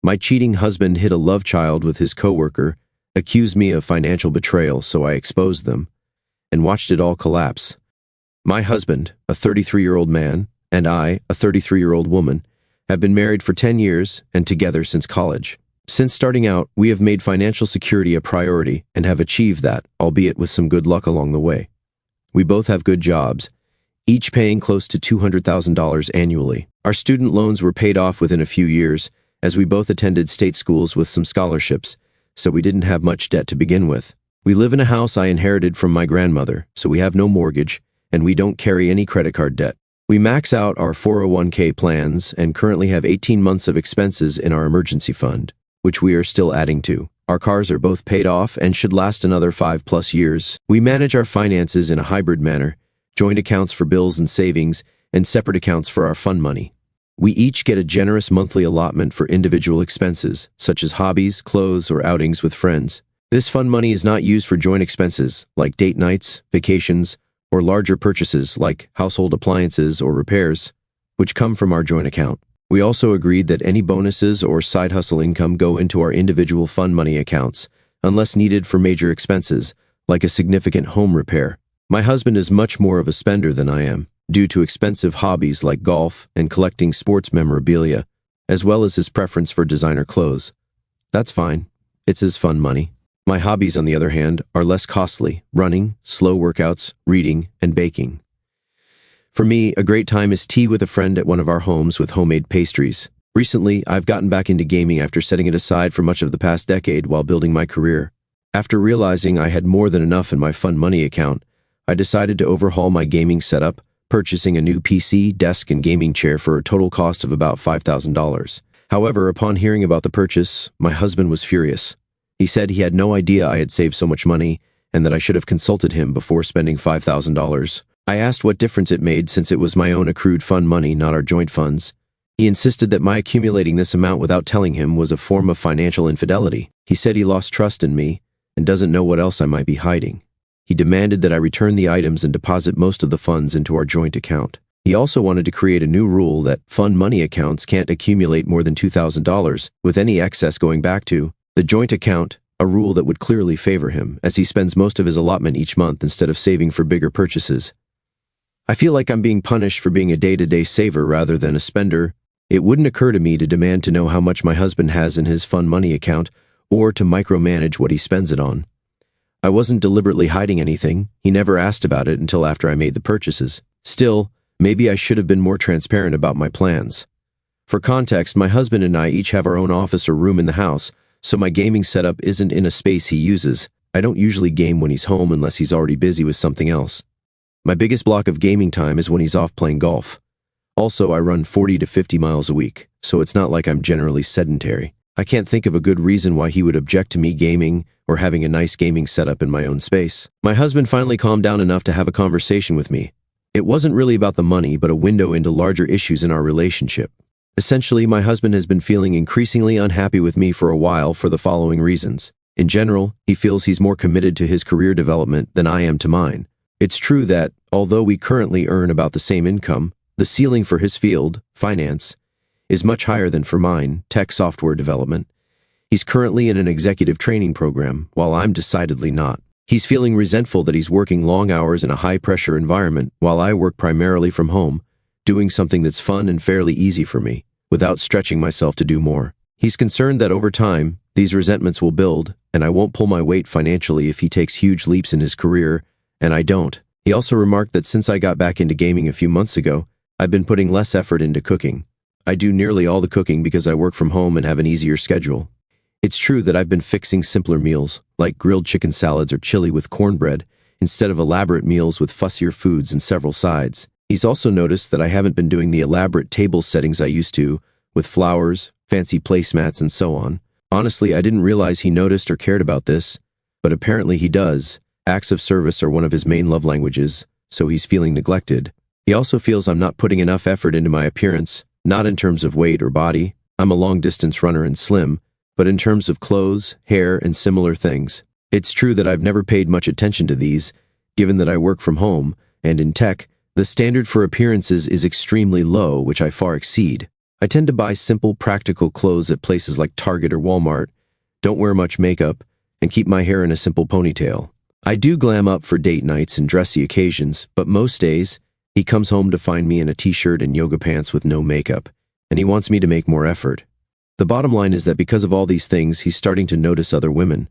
My cheating husband hid a love child with his coworker, accused me of financial betrayal, so I exposed them, and watched it all collapse. My husband, a 33-year-old man, and I, a 33-year-old woman, have been married for 10 years and together since college. Since starting out, we have made financial security a priority and have achieved that, albeit with some good luck along the way. We both have good jobs, each paying close to $200,000 annually. Our student loans were paid off within a few years, as we both attended state schools with some scholarships, so we didn't have much debt to begin with. We live in a house I inherited from my grandmother, so we have no mortgage, and we don't carry any credit card debt. We max out our 401k plans and currently have 18 months of expenses in our emergency fund, which we are still adding to. Our cars are both paid off and should last another 5+ years. We manage our finances in a hybrid manner, joint accounts for bills and savings, and separate accounts for our fun money. We each get a generous monthly allotment for individual expenses, such as hobbies, clothes, or outings with friends. This fun money is not used for joint expenses, like date nights, vacations, or larger purchases like household appliances or repairs, which come from our joint account. We also agreed that any bonuses or side hustle income go into our individual fun money accounts, unless needed for major expenses, like a significant home repair. My husband is much more of a spender than I am, due to expensive hobbies like golf and collecting sports memorabilia, as well as his preference for designer clothes. That's fine. It's his fun money. My hobbies, on the other hand, are less costly: running, slow workouts, reading, and baking. For me, a great time is tea with a friend at one of our homes with homemade pastries. Recently, I've gotten back into gaming after setting it aside for much of the past decade while building my career. After realizing I had more than enough in my fun money account, I decided to overhaul my gaming setup, purchasing a new PC, desk, and gaming chair for a total cost of about $5,000. However, upon hearing about the purchase, my husband was furious. He said he had no idea I had saved so much money and that I should have consulted him before spending $5,000. I asked what difference it made since it was my own accrued fun money, not our joint funds. He insisted that my accumulating this amount without telling him was a form of financial infidelity. He said he lost trust in me and doesn't know what else I might be hiding. He demanded that I return the items and deposit most of the funds into our joint account. He also wanted to create a new rule that fun money accounts can't accumulate more than $2,000, with any excess going back to the joint account, a rule that would clearly favor him, as he spends most of his allotment each month instead of saving for bigger purchases. I feel like I'm being punished for being a day-to-day saver rather than a spender. It wouldn't occur to me to demand to know how much my husband has in his fun money account or to micromanage what he spends it on. I wasn't deliberately hiding anything. He never asked about it until after I made the purchases. Still, maybe I should have been more transparent about my plans. For context, my husband and I each have our own office or room in the house, so my gaming setup isn't in a space he uses. I don't usually game when he's home unless he's already busy with something else. My biggest block of gaming time is when he's off playing golf. Also, I run 40 to 50 miles a week, so it's not like I'm generally sedentary. I can't think of a good reason why he would object to me gaming or having a nice gaming setup in my own space. My husband finally calmed down enough to have a conversation with me. It wasn't really about the money, but a window into larger issues in our relationship. Essentially, my husband has been feeling increasingly unhappy with me for a while for the following reasons. In general, he feels he's more committed to his career development than I am to mine. It's true that, although we currently earn about the same income, the ceiling for his field, finance, is much higher than for mine, tech software development. He's currently in an executive training program, while I'm decidedly not. He's feeling resentful that he's working long hours in a high-pressure environment while I work primarily from home, doing something that's fun and fairly easy for me, without stretching myself to do more. He's concerned that over time, these resentments will build, and I won't pull my weight financially if he takes huge leaps in his career, and I don't. He also remarked that since I got back into gaming a few months ago, I've been putting less effort into cooking. I do nearly all the cooking because I work from home and have an easier schedule. It's true that I've been fixing simpler meals, like grilled chicken salads or chili with cornbread, instead of elaborate meals with fussier foods and several sides. He's also noticed that I haven't been doing the elaborate table settings I used to, with flowers, fancy placemats, and so on. Honestly, I didn't realize he noticed or cared about this, but apparently he does. Acts of service are one of his main love languages, so he's feeling neglected. He also feels I'm not putting enough effort into my appearance, not in terms of weight or body. I'm a long-distance runner and slim, but in terms of clothes, hair, and similar things. It's true that I've never paid much attention to these, given that I work from home, and in tech, the standard for appearances is extremely low, which I far exceed. I tend to buy simple, practical clothes at places like Target or Walmart, don't wear much makeup, and keep my hair in a simple ponytail. I do glam up for date nights and dressy occasions, but most days, he comes home to find me in a t-shirt and yoga pants with no makeup, and he wants me to make more effort. The bottom line is that because of all these things, he's starting to notice other women.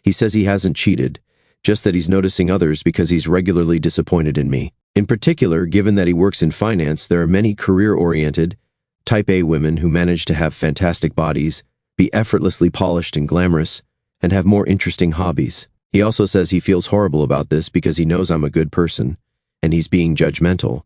He says he hasn't cheated, just that he's noticing others because he's regularly disappointed in me. In particular, given that he works in finance, there are many career-oriented, Type A women who manage to have fantastic bodies, be effortlessly polished and glamorous, and have more interesting hobbies. He also says he feels horrible about this because he knows I'm a good person, and he's being judgmental.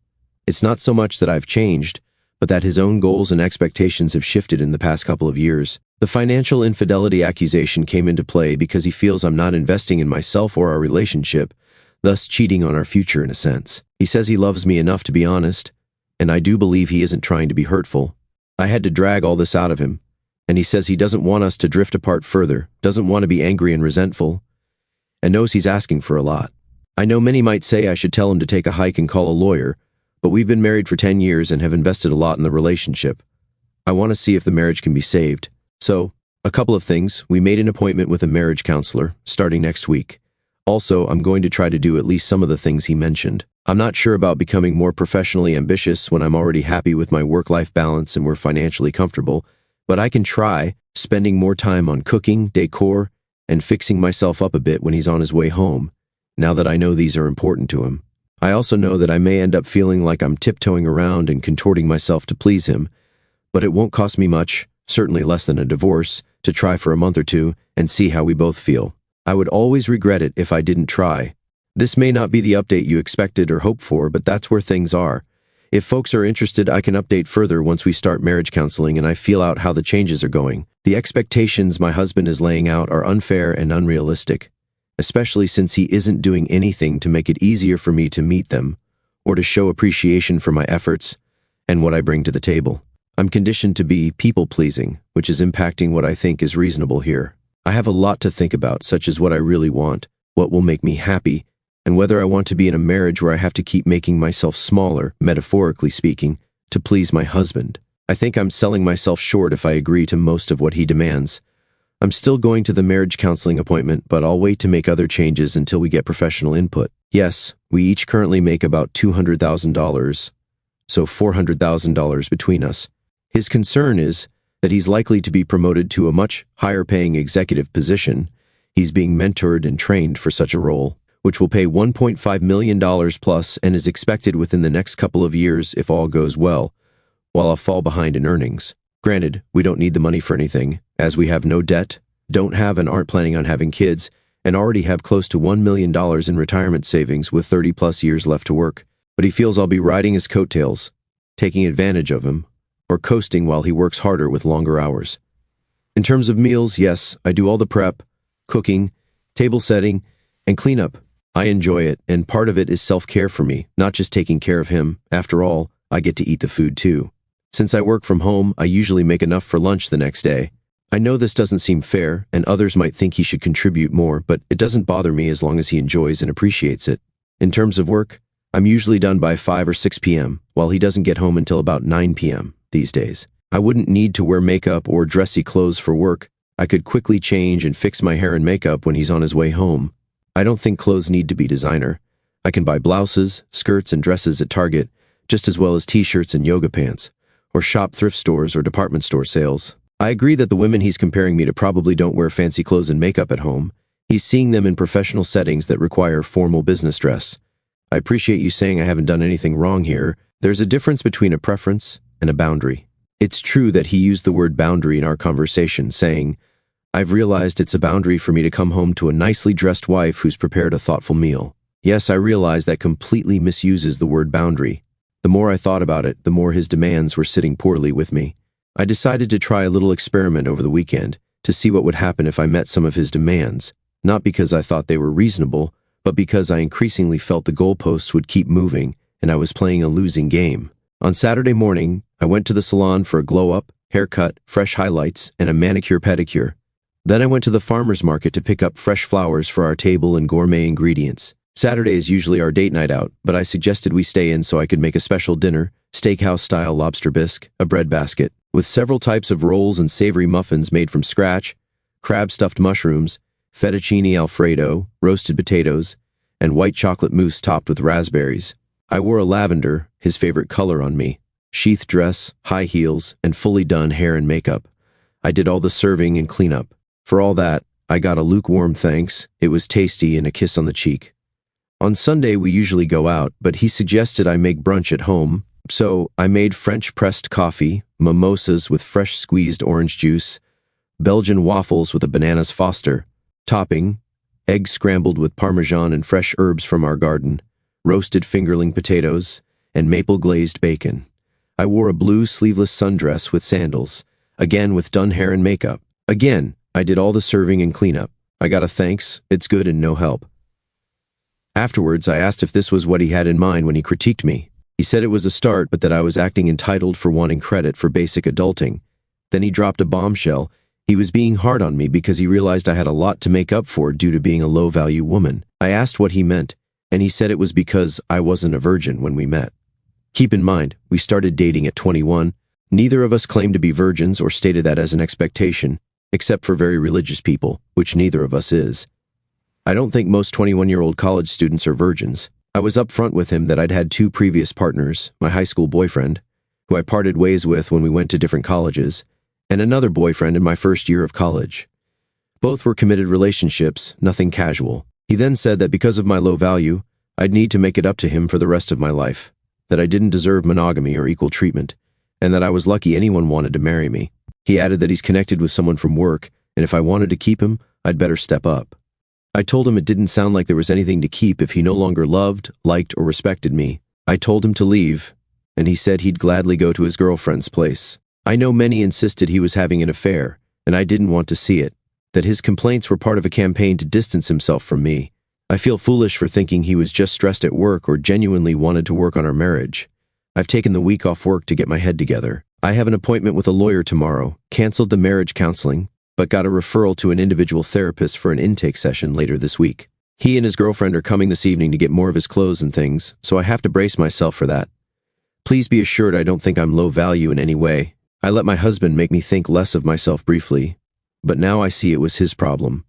It's not so much that I've changed, but that his own goals and expectations have shifted in the past couple of years. The financial infidelity accusation came into play because he feels I'm not investing in myself or our relationship, thus cheating on our future in a sense. He says he loves me enough to be honest, and I do believe he isn't trying to be hurtful. I had to drag all this out of him, and he says he doesn't want us to drift apart further, doesn't want to be angry and resentful, and knows he's asking for a lot. I know many might say I should tell him to take a hike and call a lawyer, but we've been married for 10 years and have invested a lot in the relationship. I want to see if the marriage can be saved. So, a couple of things. We made an appointment with a marriage counselor, starting next week. Also, I'm going to try to do at least some of the things he mentioned. I'm not sure about becoming more professionally ambitious when I'm already happy with my work-life balance and we're financially comfortable, but I can try spending more time on cooking, decor, and fixing myself up a bit when he's on his way home, now that I know these are important to him. I also know that I may end up feeling like I'm tiptoeing around and contorting myself to please him, but it won't cost me much, certainly less than a divorce, to try for a month or two and see how we both feel. I would always regret it if I didn't try. This may not be the update you expected or hoped for, but that's where things are. If folks are interested, I can update further once we start marriage counseling and I feel out how the changes are going. The expectations my husband is laying out are unfair and unrealistic, especially since he isn't doing anything to make it easier for me to meet them or to show appreciation for my efforts and what I bring to the table. I'm conditioned to be people-pleasing, which is impacting what I think is reasonable here. I have a lot to think about, such as what I really want, what will make me happy, and whether I want to be in a marriage where I have to keep making myself smaller, metaphorically speaking, to please my husband. I think I'm selling myself short if I agree to most of what he demands. I'm still going to the marriage counseling appointment, but I'll wait to make other changes until we get professional input. Yes, we each currently make about $200,000, so $400,000 between us. His concern is that he's likely to be promoted to a much higher-paying executive position. He's being mentored and trained for such a role, which will pay $1.5 million plus and is expected within the next couple of years if all goes well, while I'll fall behind in earnings. Granted, we don't need the money for anything, as we have no debt, don't have and aren't planning on having kids, and already have close to $1 million in retirement savings with 30-plus years left to work. But he feels I'll be riding his coattails, taking advantage of him, or coasting while he works harder with longer hours. In terms of meals, yes, I do all the prep, cooking, table setting, and cleanup. I enjoy it, and part of it is self-care for me, not just taking care of him. After all, I get to eat the food too. Since I work from home, I usually make enough for lunch the next day. I know this doesn't seem fair, and others might think he should contribute more, but it doesn't bother me as long as he enjoys and appreciates it. In terms of work, I'm usually done by 5 or 6 p.m., while he doesn't get home until about 9 p.m. these days. I wouldn't need to wear makeup or dressy clothes for work. I could quickly change and fix my hair and makeup when he's on his way home. I don't think clothes need to be designer. I can buy blouses, skirts, and dresses at Target, just as well as t-shirts and yoga pants, or shop thrift stores or department store sales. I agree that the women he's comparing me to probably don't wear fancy clothes and makeup at home. He's seeing them in professional settings that require formal business dress. I appreciate you saying I haven't done anything wrong here. There's a difference between a preference and a boundary. It's true that he used the word boundary in our conversation, saying, "I've realized it's a boundary for me to come home to a nicely dressed wife who's prepared a thoughtful meal." Yes, I realize that completely misuses the word boundary. The more I thought about it, the more his demands were sitting poorly with me. I decided to try a little experiment over the weekend to see what would happen if I met some of his demands, not because I thought they were reasonable, but because I increasingly felt the goalposts would keep moving and I was playing a losing game. On Saturday morning, I went to the salon for a glow-up, haircut, fresh highlights, and a manicure-pedicure. Then I went to the farmer's market to pick up fresh flowers for our table and gourmet ingredients. Saturday is usually our date night out, but I suggested we stay in so I could make a special dinner, steakhouse-style lobster bisque, a bread basket, with several types of rolls and savory muffins made from scratch, crab-stuffed mushrooms, fettuccine alfredo, roasted potatoes, and white chocolate mousse topped with raspberries. I wore a lavender, his favorite color, on me, sheath dress, high heels, and fully done hair and makeup. I did all the serving and cleanup. For all that, I got a lukewarm thanks, it was tasty, and a kiss on the cheek. On Sunday we usually go out, but he suggested I make brunch at home, so I made French pressed coffee, mimosas with fresh squeezed orange juice, Belgian waffles with a bananas foster, topping, eggs scrambled with parmesan and fresh herbs from our garden, roasted fingerling potatoes, and maple glazed bacon. I wore a blue sleeveless sundress with sandals, again with done hair and makeup. Again, I did all the serving and cleanup. I got a thanks, it's good, and no help. Afterwards, I asked if this was what he had in mind when he critiqued me. He said it was a start, but that I was acting entitled for wanting credit for basic adulting. Then he dropped a bombshell. He was being hard on me because he realized I had a lot to make up for due to being a low-value woman. I asked what he meant, and he said it was because I wasn't a virgin when we met. Keep in mind, we started dating at 21. Neither of us claimed to be virgins or stated that as an expectation, except for very religious people, which neither of us is. I don't think most 21-year-old college students are virgins. I was upfront with him that I'd had 2 previous partners, my high school boyfriend, who I parted ways with when we went to different colleges, and another boyfriend in my first year of college. Both were committed relationships, nothing casual. He then said that because of my low value, I'd need to make it up to him for the rest of my life, that I didn't deserve monogamy or equal treatment, and that I was lucky anyone wanted to marry me. He added that he's connected with someone from work, and if I wanted to keep him, I'd better step up. I told him it didn't sound like there was anything to keep if he no longer loved, liked, or respected me. I told him to leave, and he said he'd gladly go to his girlfriend's place. I know many insisted he was having an affair, and I didn't want to see it, that his complaints were part of a campaign to distance himself from me. I feel foolish for thinking he was just stressed at work or genuinely wanted to work on our marriage. I've taken the week off work to get my head together. I have an appointment with a lawyer tomorrow, canceled the marriage counseling, but got a referral to an individual therapist for an intake session later this week. He and his girlfriend are coming this evening to get more of his clothes and things, so I have to brace myself for that. Please be assured I don't think I'm low value in any way. I let my husband make me think less of myself briefly, but now I see it was his problem.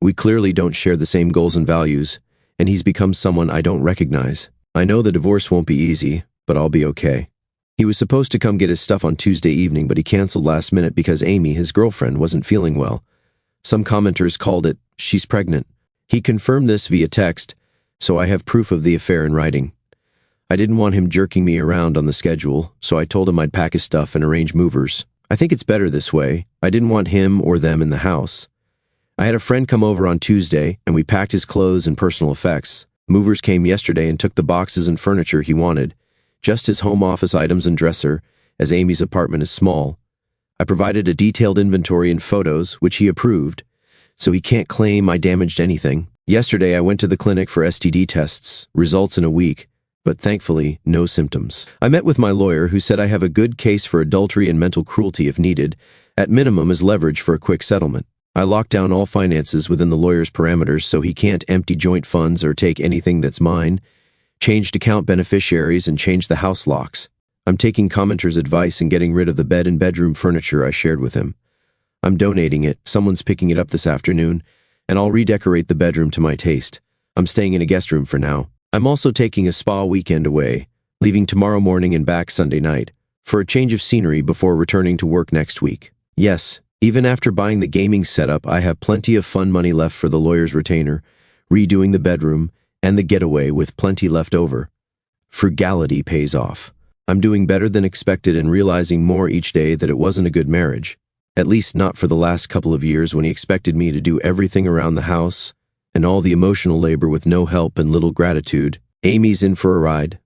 We clearly don't share the same goals and values, and he's become someone I don't recognize. I know the divorce won't be easy, but I'll be okay. He was supposed to come get his stuff on Tuesday evening, but he canceled last minute because Amy, his girlfriend, wasn't feeling well. Some commenters called it, "she's pregnant." He confirmed this via text, so I have proof of the affair in writing. I didn't want him jerking me around on the schedule, so I told him I'd pack his stuff and arrange movers. I think it's better this way. I didn't want him or them in the house. I had a friend come over on Tuesday, and we packed his clothes and personal effects. Movers came yesterday and took the boxes and furniture he wanted, just his home office items and dresser, as Amy's apartment is small. I provided a detailed inventory and photos, which he approved, so he can't claim I damaged anything. Yesterday I went to the clinic for STD tests, results in a week, but thankfully, no symptoms. I met with my lawyer, who said I have a good case for adultery and mental cruelty if needed, at minimum as leverage for a quick settlement. I locked down all finances within the lawyer's parameters so he can't empty joint funds or take anything that's mine, changed account beneficiaries, and changed the house locks. I'm taking commenters' advice and getting rid of the bed and bedroom furniture I shared with him. I'm donating it, someone's picking it up this afternoon, and I'll redecorate the bedroom to my taste. I'm staying in a guest room for now. I'm also taking a spa weekend away, leaving tomorrow morning and back Sunday night, for a change of scenery before returning to work next week. Yes, even after buying the gaming setup, I have plenty of fun money left for the lawyer's retainer, redoing the bedroom, and the getaway with plenty left over. Frugality pays off. I'm doing better than expected and realizing more each day that it wasn't a good marriage. At least not for the last couple of years when he expected me to do everything around the house and all the emotional labor with no help and little gratitude. Amy's in for a ride.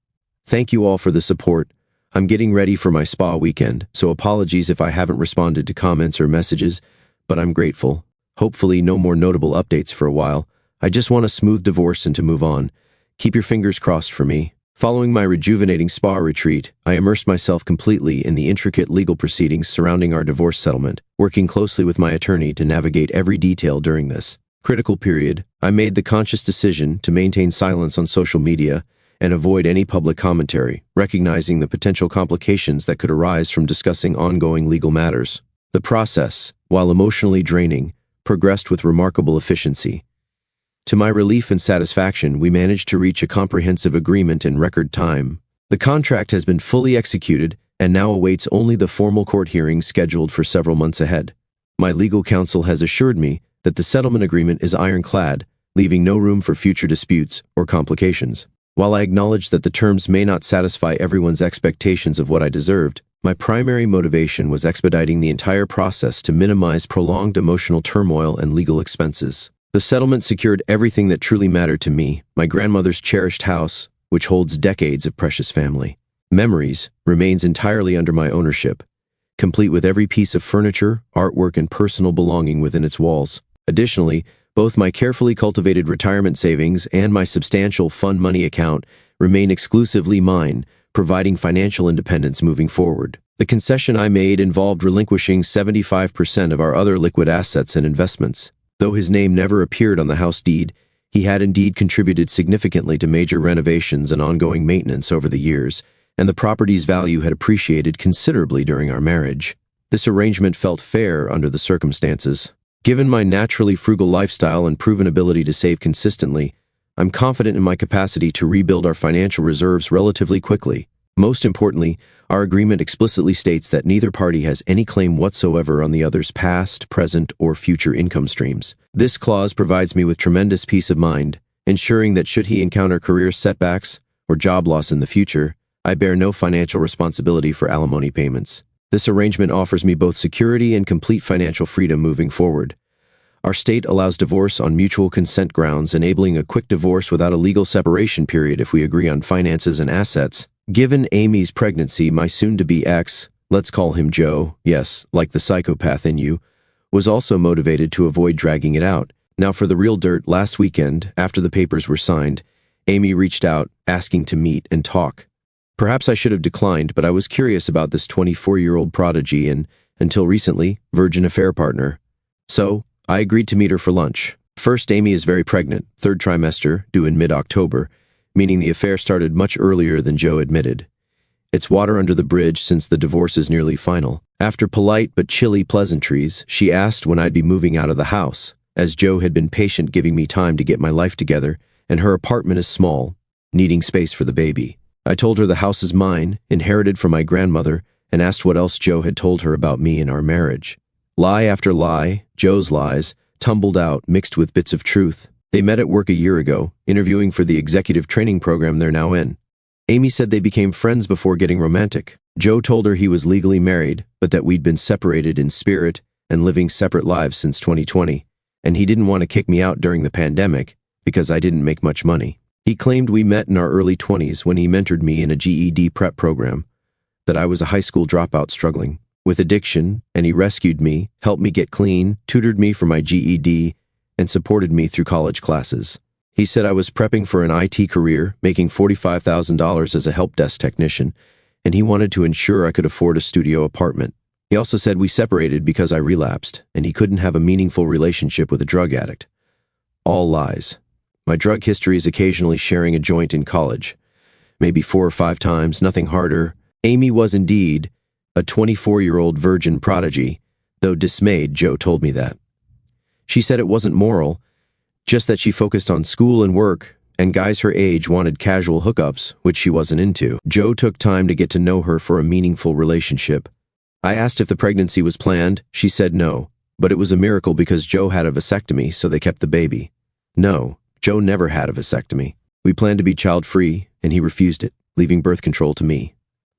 Thank you all for the support. I'm getting ready for my spa weekend, so apologies if I haven't responded to comments or messages, but I'm grateful. Hopefully no more notable updates for a while. I just want a smooth divorce and to move on. Keep your fingers crossed for me. Following my rejuvenating spa retreat, I immersed myself completely in the intricate legal proceedings surrounding our divorce settlement, working closely with my attorney to navigate every detail during this critical period. I made the conscious decision to maintain silence on social media and avoid any public commentary, recognizing the potential complications that could arise from discussing ongoing legal matters. The process, while emotionally draining, progressed with remarkable efficiency. To my relief and satisfaction, we managed to reach a comprehensive agreement in record time. The contract has been fully executed and now awaits only the formal court hearing scheduled for several months ahead. My legal counsel has assured me that the settlement agreement is ironclad, leaving no room for future disputes or complications. While I acknowledge that the terms may not satisfy everyone's expectations of what I deserved, my primary motivation was expediting the entire process to minimize prolonged emotional turmoil and legal expenses. The settlement secured everything that truly mattered to me: my grandmother's cherished house, which holds decades of precious family memories, remains entirely under my ownership, complete with every piece of furniture, artwork, and personal belonging within its walls. Additionally, both my carefully cultivated retirement savings and my substantial fund money account remain exclusively mine, providing financial independence moving forward. The concession I made involved relinquishing 75% of our other liquid assets and investments. Though his name never appeared on the house deed, he had indeed contributed significantly to major renovations and ongoing maintenance over the years, and the property's value had appreciated considerably during our marriage. This arrangement felt fair under the circumstances. Given my naturally frugal lifestyle and proven ability to save consistently, I'm confident in my capacity to rebuild our financial reserves relatively quickly. Most importantly, our agreement explicitly states that neither party has any claim whatsoever on the other's past, present, or future income streams. This clause provides me with tremendous peace of mind, ensuring that should he encounter career setbacks or job loss in the future, I bear no financial responsibility for alimony payments. This arrangement offers me both security and complete financial freedom moving forward. Our state allows divorce on mutual consent grounds, enabling a quick divorce without a legal separation period if we agree on finances and assets. Given Amy's pregnancy, my soon-to-be ex, let's call him Joe, yes, like the psychopath in you, was also motivated to avoid dragging it out. Now for the real dirt. Last weekend, after the papers were signed, Amy reached out, asking to meet and talk. Perhaps I should have declined, but I was curious about this 24-year-old prodigy and, until recently, virgin affair partner. So, I agreed to meet her for lunch. First, Amy is very pregnant, third trimester, due in mid-October, meaning the affair started much earlier than Joe admitted. It's water under the bridge since the divorce is nearly final. After polite but chilly pleasantries, she asked when I'd be moving out of the house, as Joe had been patient giving me time to get my life together, and her apartment is small, needing space for the baby. I told her the house is mine, inherited from my grandmother, and asked what else Joe had told her about me and our marriage. Lie after lie, Joe's lies, tumbled out, mixed with bits of truth. They met at work a year ago, interviewing for the executive training program they're now in. Amy said they became friends before getting romantic. Joe told her he was legally married, but that we'd been separated in spirit and living separate lives since 2020, and he didn't want to kick me out during the pandemic because I didn't make much money. He claimed we met in our early 20s when he mentored me in a GED prep program, that I was a high school dropout struggling with addiction, and he rescued me, helped me get clean, tutored me for my GED, and supported me through college classes. He said I was prepping for an IT career, making $45,000 as a help desk technician, and he wanted to ensure I could afford a studio apartment. He also said we separated because I relapsed, and he couldn't have a meaningful relationship with a drug addict. All lies. My drug history is occasionally sharing a joint in college. Maybe 4 or 5 times, nothing harder. Amy was indeed a 24-year-old virgin prodigy, though dismayed, Joe told me that. She said it wasn't moral, just that she focused on school and work, and guys her age wanted casual hookups, which she wasn't into. Joe took time to get to know her for a meaningful relationship. I asked if the pregnancy was planned. She said no, but it was a miracle because Joe had a vasectomy, so they kept the baby. No, Joe never had a vasectomy. We planned to be child-free, and he refused it, leaving birth control to me.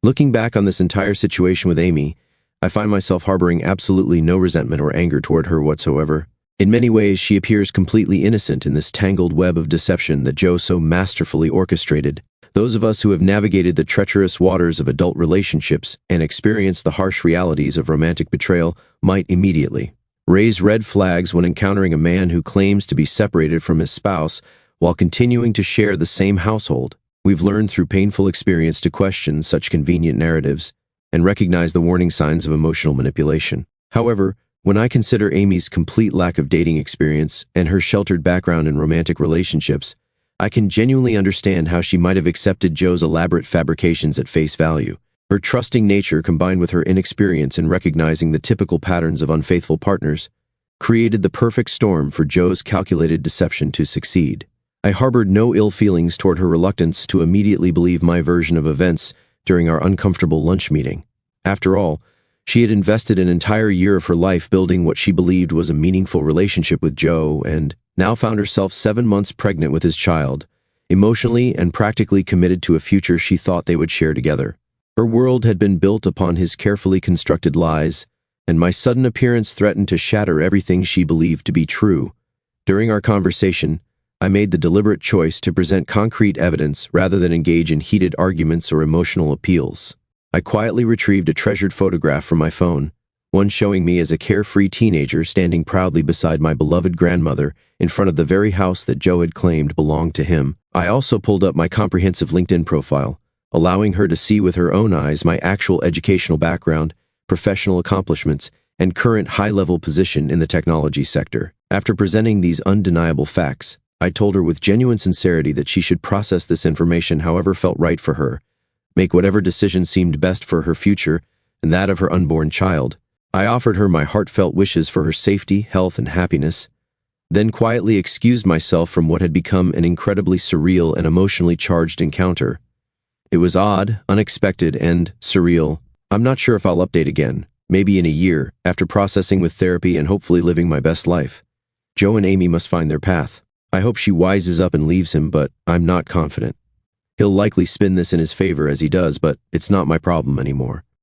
Looking back on this entire situation with Amy, I find myself harboring absolutely no resentment or anger toward her whatsoever. In many ways, she appears completely innocent in this tangled web of deception that Joe so masterfully orchestrated. Those of us who have navigated the treacherous waters of adult relationships and experienced the harsh realities of romantic betrayal might immediately raise red flags when encountering a man who claims to be separated from his spouse while continuing to share the same household. We've learned through painful experience to question such convenient narratives and recognize the warning signs of emotional manipulation. However, when I consider Amy's complete lack of dating experience and her sheltered background in romantic relationships, I can genuinely understand how she might have accepted Joe's elaborate fabrications at face value. Her trusting nature, combined with her inexperience in recognizing the typical patterns of unfaithful partners, created the perfect storm for Joe's calculated deception to succeed. I harbored no ill feelings toward her reluctance to immediately believe my version of events during our uncomfortable lunch meeting. After all, she had invested an entire year of her life building what she believed was a meaningful relationship with Joe and now found herself 7 months pregnant with his child, emotionally and practically committed to a future she thought they would share together. Her world had been built upon his carefully constructed lies, and my sudden appearance threatened to shatter everything she believed to be true. During our conversation, I made the deliberate choice to present concrete evidence rather than engage in heated arguments or emotional appeals. I quietly retrieved a treasured photograph from my phone, one showing me as a carefree teenager standing proudly beside my beloved grandmother in front of the very house that Joe had claimed belonged to him. I also pulled up my comprehensive LinkedIn profile, allowing her to see with her own eyes my actual educational background, professional accomplishments, and current high-level position in the technology sector. After presenting these undeniable facts, I told her with genuine sincerity that she should process this information however felt right for her, make whatever decision seemed best for her future and that of her unborn child. I offered her my heartfelt wishes for her safety, health, and happiness, then quietly excused myself from what had become an incredibly surreal and emotionally charged encounter. It was odd, unexpected, and surreal. I'm not sure if I'll update again, maybe in a year, after processing with therapy and hopefully living my best life. Joe and Amy must find their path. I hope she wises up and leaves him, but I'm not confident. He'll likely spin this in his favor as he does, but it's not my problem anymore.